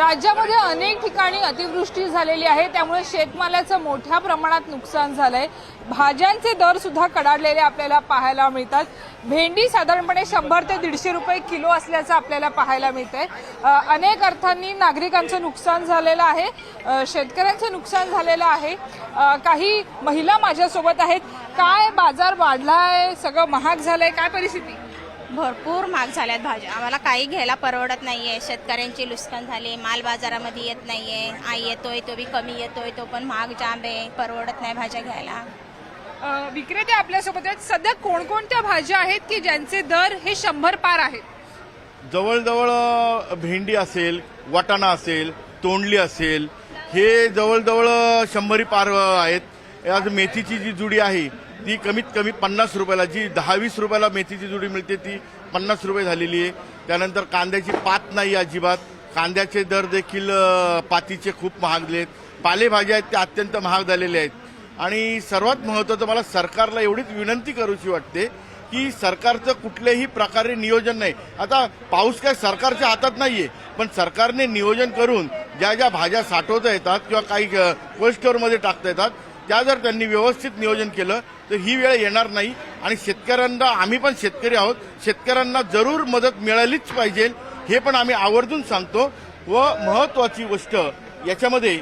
राज्यामध्ये अनेक ठिकाणी अतिवृष्टी झालेली आहे, त्यामुळे शेतमालाचं मोठ्या प्रमाणात नुकसान झालंय। भाज्यांचे दर सुद्धा कडाडलेले आपल्याला पाहायला मिळतात। भेंडी साधारणपणे 100 ते 150 रुपये किलो असल्याचं आपल्याला पाहायला मिळतंय। अनेक अर्थांनी नागरिकांचं नुकसान झालेलं आहे, शेतकऱ्यांचं नुकसान झालेलं आहे। काही महिला माझ्यासोबत आहेत। काय बाजार वाढलाय, सगळं महाग झालंय, काय परिस्थिती? भरपूर महाग झाल्यात भाज्या, आम्हाला काही घ्यायला परवडत नाहीये। शेतकऱ्यांची नुकसान झाले, माल बाजारामध्ये येत नाहीये, येतोय तो बी कमी येतोय, तो पण महाग जाम आहे, परवडत नाही भाज्या घ्यायला। विक्रेते आपल्यासोबत आहेत। सध्या कोणकोणत्या भाज्या आहेत की ज्यांचे दर हे 100 पार आहेत? जवळजवळ भेंडी असेल, वाटाणा असेल, तोंडली असेल, हे जवळजवळ 100 पार आहेत। आज मेथीची जी जुडी आहे ती कमीत कमी 50 रुपयाला, जी 10-20 रुपयाला मेथीची जुडी मिळते ती 50 रुपये झालेली आहे। त्यानंतर कांद्याची पात नाही अजिबात, कांद्याचे दर देखील पातीचे खूप महागलेत। पालेभाज्या आहेत त्या अत्यंत महाग झालेल्या आहेत। आणि सर्वात महत्त्वाचं मला सरकारला एवढीच विनंती करूची वाटते की सरकारचं कुठल्याही प्रकारे नियोजन नाही। आता पाऊस काय सरकारच्या हातात नाहीये, पण सरकारने नियोजन करून ज्या ज्या भाज्या साठवता येतात किंवा काही कोल्ड स्टोअरमध्ये टाकता येतात त्या जर त्यांनी व्यवस्थित नियोजन केलं तर ही वेळ येणार नाही। आणि शेतकऱ्यांना, आम्ही पण शेतकरी आहोत, शेतकऱ्यांना जरूर मदत मिळालीच पाहिजे हे पण आम्ही आवर्जून सांगतो। व महत्त्वाची गोष्ट याच्यामध्ये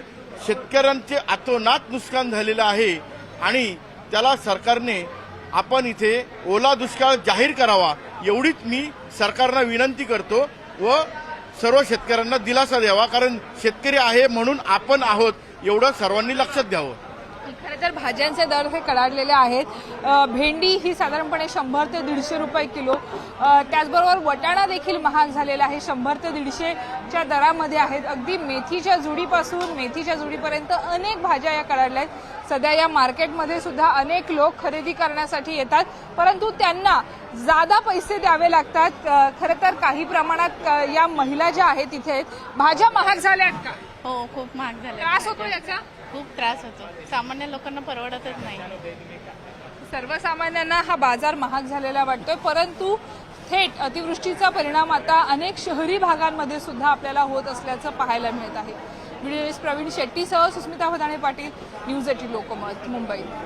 शेतकऱ्यांचे अतोनात नुकसान झालेलं आहे आणि त्याला सरकारने आपण इथे ओला दुष्काळ जाहीर करावा एवढीच मी सरकारला विनंती करतो व सर्व शेतकऱ्यांना दिलासा द्यावा, कारण शेतकरी आहे म्हणून आपण आहोत एवढं सर्वांनी लक्षात द्यावं। खरं तर भाज्यांचे दर हे कडाडलेले आहेत। भेंडी ही साधारणपणे 100 ते 150 रुपये किलो, त्याचबरोबर वटाणा देखील महाग झालेला आहे, 100 ते 150च्या दरामध्ये आहेत। अगदी मेथीच्या जुडीपासून मेथीच्या जुडीपर्यंत अनेक भाज्या या कडाडल्या आहेत। सध्या या मार्केटमध्ये सुद्धा अनेक लोक खरेदी करण्यासाठी येतात, परंतु त्यांना जादा पैसे द्यावे लागतात। खरं तर काही प्रमाणात या महिला ज्या आहेत तिथे भाज्या महाग झाल्या आहेत का? हो, खूप महाग झाल्या। त्रास होतो याचा? खूप त्रास होतो, सामान्य लोकांना परवडतच नाही। सर्वसामान्यांना हा बाजार महाग झालेला वाटतोय, परंतु थेट अतिवृष्टीचा परिणाम आता अनेक शहरी भागांमध्ये सुद्धा आपल्याला होत असल्याचं पाहायला मिळत आहे। व्हिडिओ जर्नलिस्ट प्रवीण शेट्टीसह सुस्मिता भदाणे पाटील, न्यूज 18 लोकमत, मुंबई।